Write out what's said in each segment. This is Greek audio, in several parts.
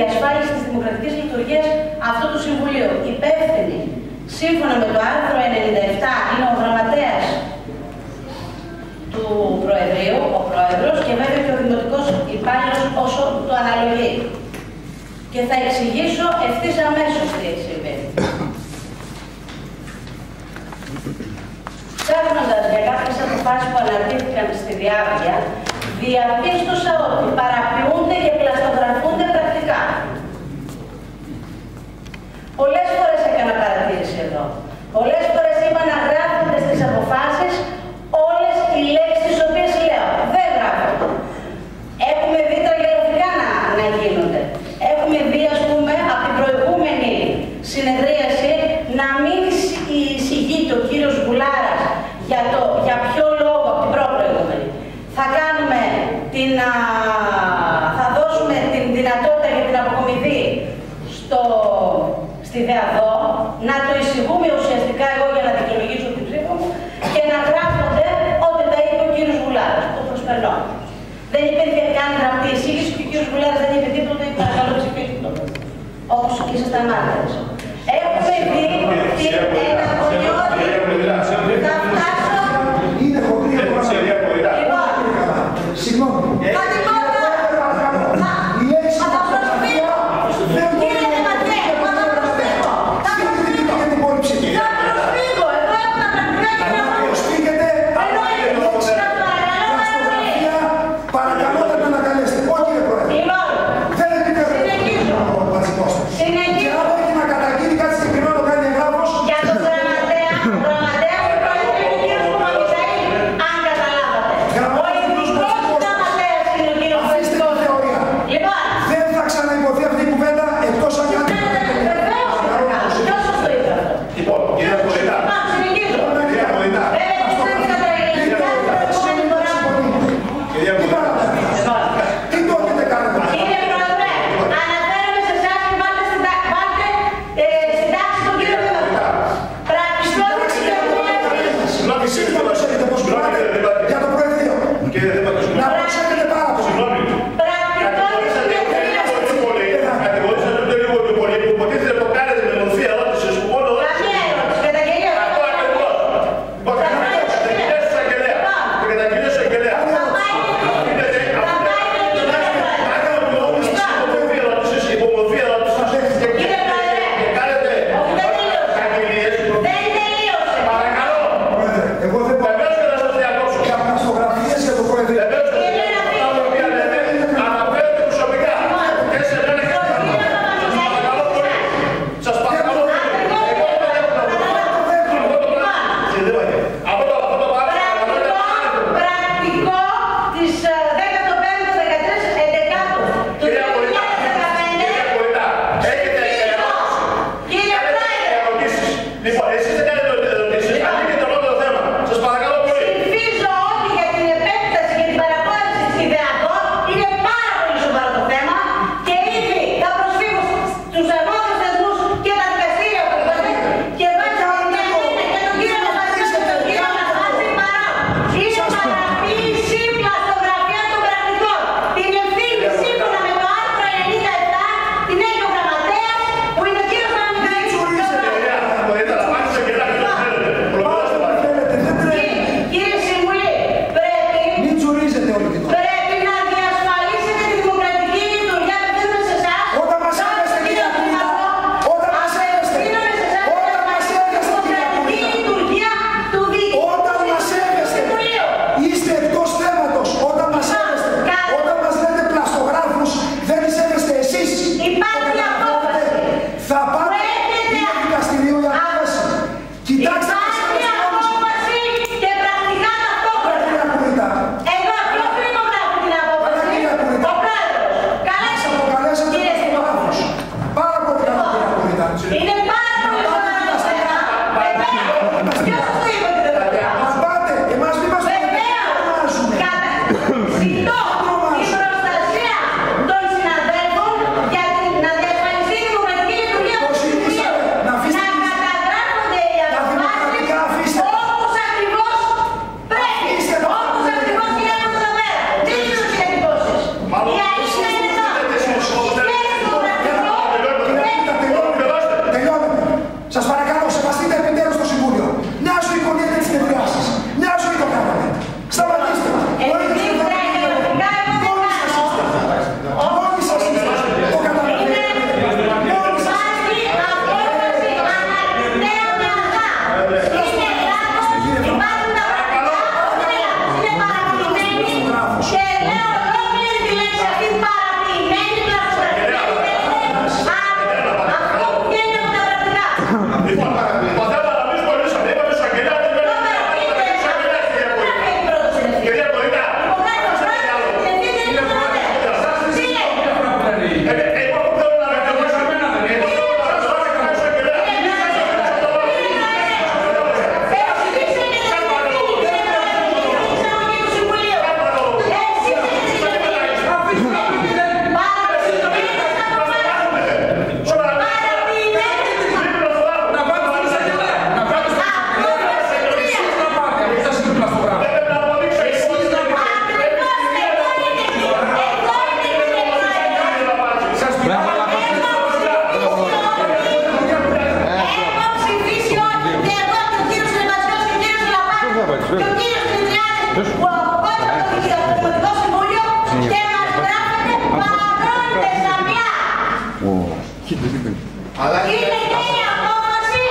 διασφάλιση της δημοκρατικής λειτουργίας αυτού του Συμβουλίου. Υπεύθυνοι, σύμφωνα με το άρθρο 97, είναι ο γραμματέας του Προεδρείου, ο Πρόεδρος, και βέβαια και ο δημοτικός υπάλληλος όσο το αναλογεί. Και θα εξηγήσω ευθύς αμέσως τι έχει συμβεί. Ψάχνοντας για κάποιες αποφάσεις που αναρτήθηκαν στη διάβια, διαπίστωσα ότι παραποιούνται και πλαστογραφούνται πρακτικά. Πολλές φορές έκανα παρατήρηση εδώ. Πολλές φορές είπα να γράφονται στις αποφάσεις όλες οι λέξεις τις οποίες λέω. Δεν γράφονται. Έχουμε δει τραγελαφικά να γίνονται. Έχουμε δει, ας πούμε, από την προηγούμενη συνεδρίαση να μην εισηγείται ο κύριος Γουλάρας για ποιο λόγο, από την προηγούμενη. Θα δώσουμε την δυνατότητα για την αποκομιδή στη ΔΕΑΔΟ, να το εισηγούμε ουσιαστικά εγώ για να δικαιολογήσω την ψήφο μου και να γράφονται ό,τι τα είπε ο κύριος Γουλάρας. Το προσπερνώ. Δεν υπήρχε καν γραπτή εισήγηση και ο κύριος Γουλάρας δεν είπε τίποτα, είπε παρακαλώ ψηφίστε το. Όπως ήσασταν μάρτυρες. Έχουμε δει ένα χωριώδη. Θα φτάσω. Είναι χωρία συγγνώμη. Για τον γραμματέα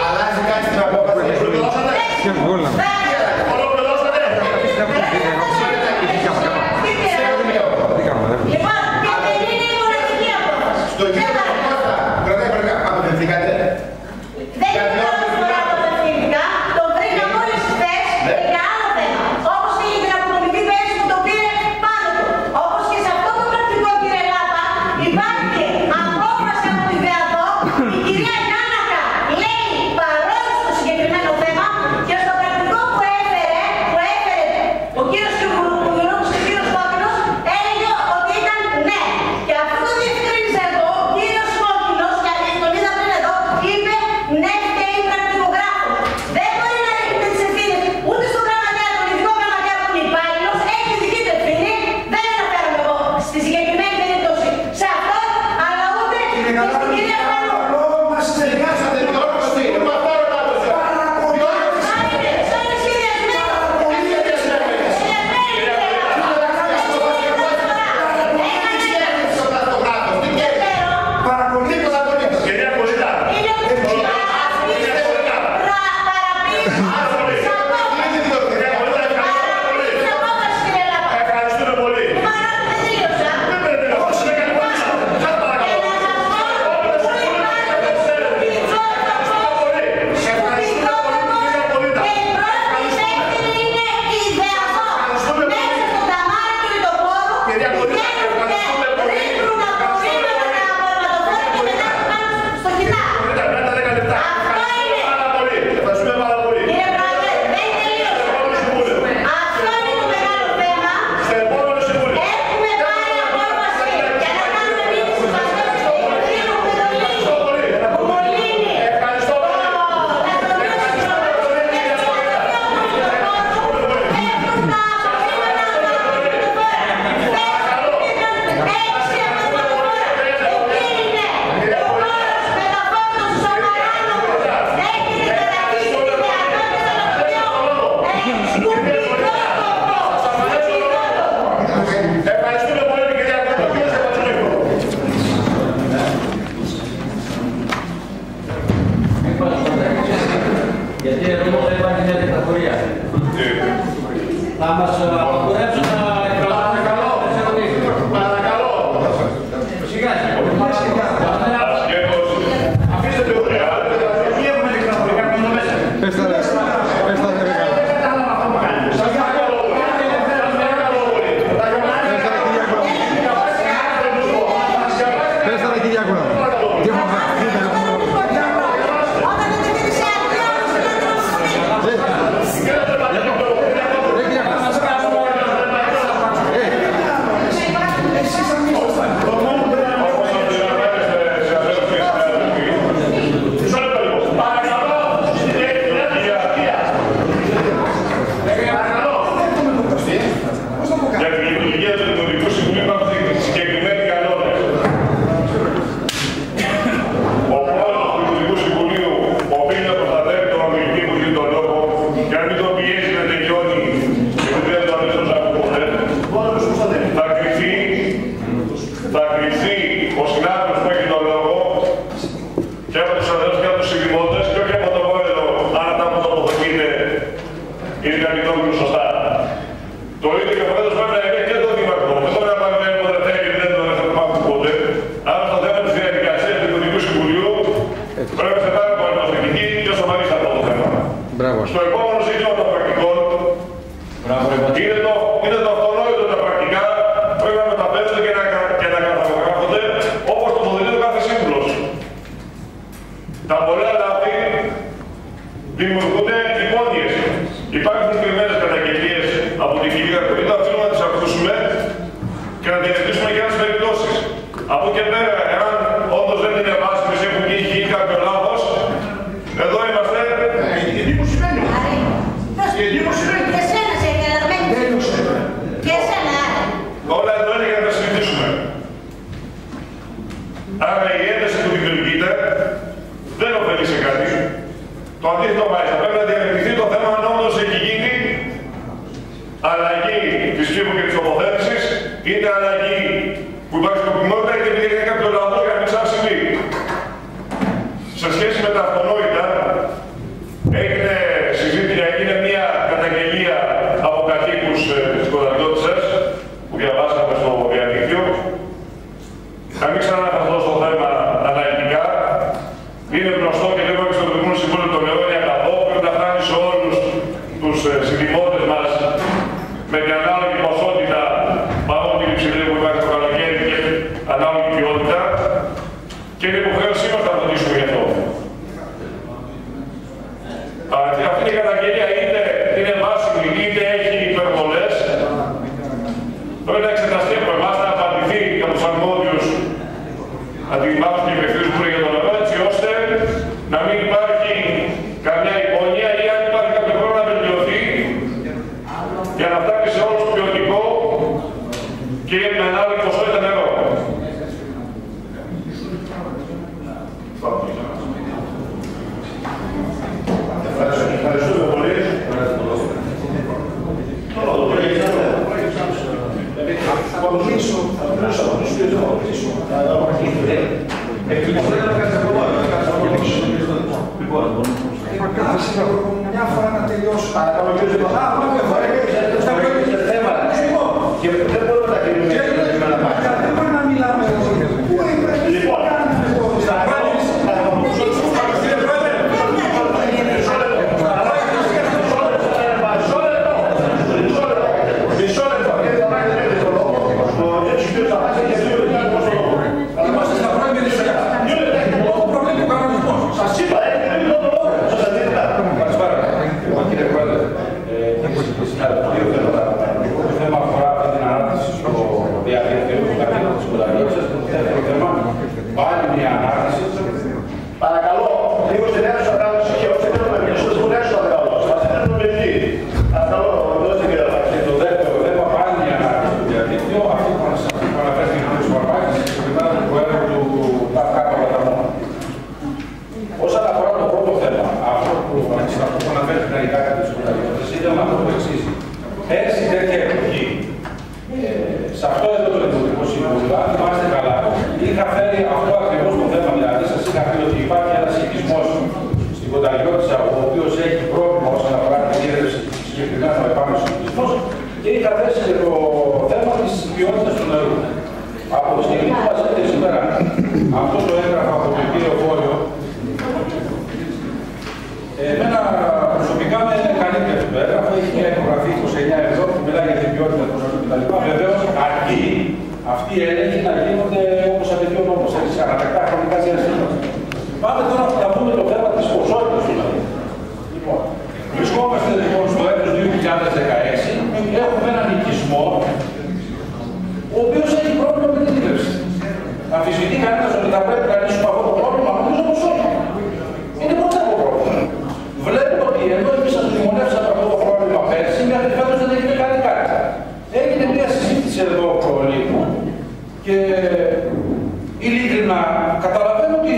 Αλλάζει κάτι στην απόφαση. Είτε αλλαγή που υπάρχει σκοπιμότητα, είτε επειδή για κάποιο λαό για να μην ξανασυμβεί. αντιλημάτων και υπευθύνους που είναι για το νερό, έτσι ώστε να μην υπάρχει καμιά υπόνοια ή αν υπάρχει κάποιο χρόνο να βελτιωθεί για να φτάσει σε όλους ποιοτικό και με ανάλογη ποσότητα νερό. Ευχαριστούμε πολύ. Θα μιλήσω μια φορά να τελειώσω. Και δεν μπορούμε να τελειώσουμε να πάμε. Δεν μπορούμε να μιλάμε. Λοιπόν, παρακαλώ, λίγο στην αίθουσα να κάνουμε ησυχία, ώστε να μην μιλήσουμε στην αίθουσα να κάνουμε. Μας θέλουν να μιλήσει. Παρακαλώ, δώστε και να πάρει. Και το δεύτερο θέμα πάλι μια ανάρτηση στο διαδίκτυο, αυτή που αναφέρθηκε ο κ. Βαρβάκης, συγκεκριμένα του Προέδρου του ΤΑΦΚ Παταμόνα. Όσον αφορά το πρώτο θέμα, αυτό που αναφέρθηκαν οι κάτοικοι της Κονταριώτας, ήταν αυτό το εξής. Πέρσι τέτοια εποχή, σε αυτό εδώ το Δημοτικό Συμβούλιο, αν θυμάστε καλά, είχα φέρει αυτό ακριβώς το θέμα, δηλαδή σας είχα πει ότι υπάρχει ένας οικισμός στην Κονταριώτησα, ο οποίος έχει πρόβλημα όσον αφορά την ίδρυση συγκεκριμένα επάνω στους οικισμούς και είχα θέσει και το θέμα της ποιότητας του νερού. Από τη στιγμή που μας έρχεται σήμερα αυτό το έγγραφο από τον κύριο Βόρειο, εμένα προσωπικά με καλύτερο το έγγραφο, έχει μια υπογραφή 29 ευρώ που μιλάει για την ποιότητα του νερού κτλ. Βεβαίως, αρκεί αυτοί οι έλεγχοι να γίνονται όπως απαιτεί ο νόμος, έτσι, ανατακτά χρονικά διαστήματα. Πάμε τώρα να πούμε το θέμα της ποσότητας του νερού. Λοιπόν, βρισκόμαστε λοιπόν στο έτος 2016 και έχουμε έναν οικισμό ο οποίος έχει πρόβλημα με την ίδρυση. Αμφισβητεί κανένας ότι θα πρέπει να λύσουμε αυτό το πρόβλημα, νομίζω πως όχι. Είναι πρωτεύω πρόβλημα. Βλέπουμε ότι ενώ εμείς σας μνημονεύσαμε αυτό το πρόβλημα πέρσι, μέχρι φέτος δεν έγινε κάνει κάτι. Έγινε μια συζήτηση εδώ προλίγου και ειλικρινά καταλαβαίνω ότι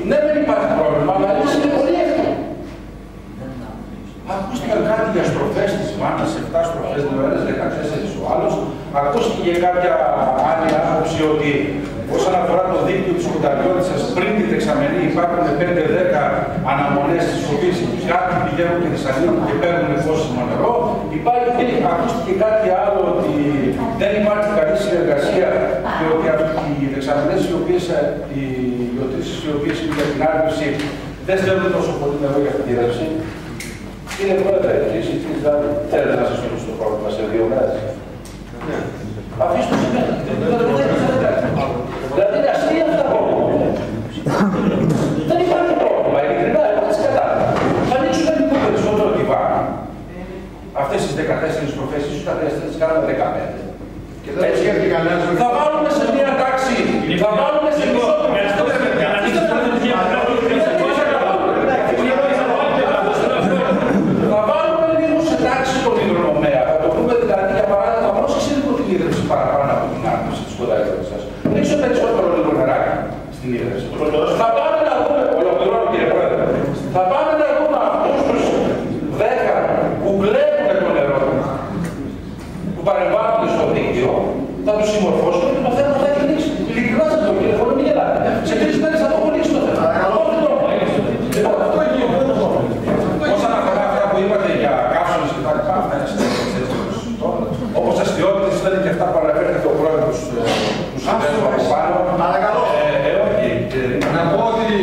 ναι, δεν υπάρχει πρόβλημα, αλλά η λύση είναι πολύ εύκολη. Ακούστηκαν κάτι για στροφές της μάνας, 7 στροφές, δηλαδή 14 ο άλλος. Ακούστηκε για κάποια άλλη άποψη ότι όσον αφορά το δίκτυο της Κονταριώτισσας, πριν την δεξαμενή υπάρχουν 5-10 αναμονές τις οποίες οι κάποιοι πηγαίνουν και δυσανείουν και παίρνουν πόσιμο νερό. Ακούστηκε κάτι άλλο ότι δεν υπάρχει καλή συνεργασία και ότι οι δεξαμενές οι ιωτήσεις οι οποίες είναι για την άρνηση δεν στέλνουν τόσο πολύ νερό για την διέλευση. Κύριε Πρόεδρε, εσείς θέλετε να σας μιλήσω το πρόβλημα σε 2 μέρες. Αφήστε το σημαίνει. Δηλαδή είναι αστεία αυτά τα πρόβλημα. Δεν υπάρχει πρόβλημα, ειλικρινά, εγώ έτσι κατάλαβα. Θα ανοίξουμε λίγο περισσότερο τη βάρα. Αυτές τις 14 προφέσεις, ίσως τα 4 τις κάναμε 15. Θα βάλουμε σε μία τάξη, θα βάλουμε σε μισό. Θα βάλουμε λίγο σε τάξη τον υδρονομέα. Θα το πούμε δηλαδή για παράδειγμα, όσοι είναι την ίδρυση παραπάνω από την άρνηση της Κονταριώτισσας. Ρίξω περισσότερο λίγο νεράκι στην ίδρυση. Θα πάμε να δούμε, ολοκληρώνω κύριε Πρόεδρε, θα πάμε να δούμε αυτούς τους 10 που βλέπουν το νερό, που παρεμβάλλονται στο δίκτυο, θα τους συμμορφώσουμε και το θέμα θα έχει λύσει. Ειλικρινά σας το κύριε, θέλω να μην γελάτε. Σε 3 μέρες θα το έχω λύσει το θέμα. Όσον αφορά αυτά που είπατε για καύσονες και τα λοιπά, αυτά είναι συνέχεια. Όπως αστιότητες ήταν και αυτά που αναφέρθηκε ο πρόεδρος του συνδέσμου από πάνω. Παρακαλώ. Όχι, να πω ότι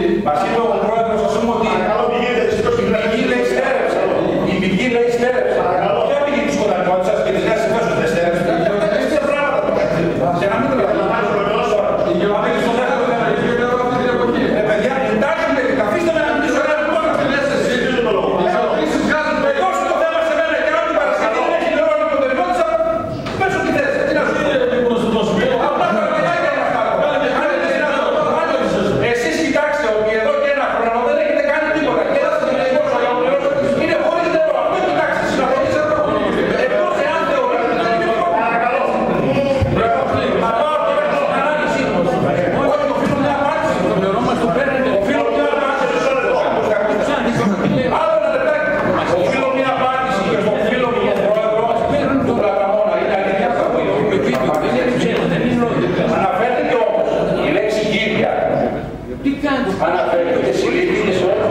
αναφέρεται και συλλήφθηκε σε όλα τα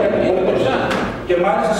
και μάλιστα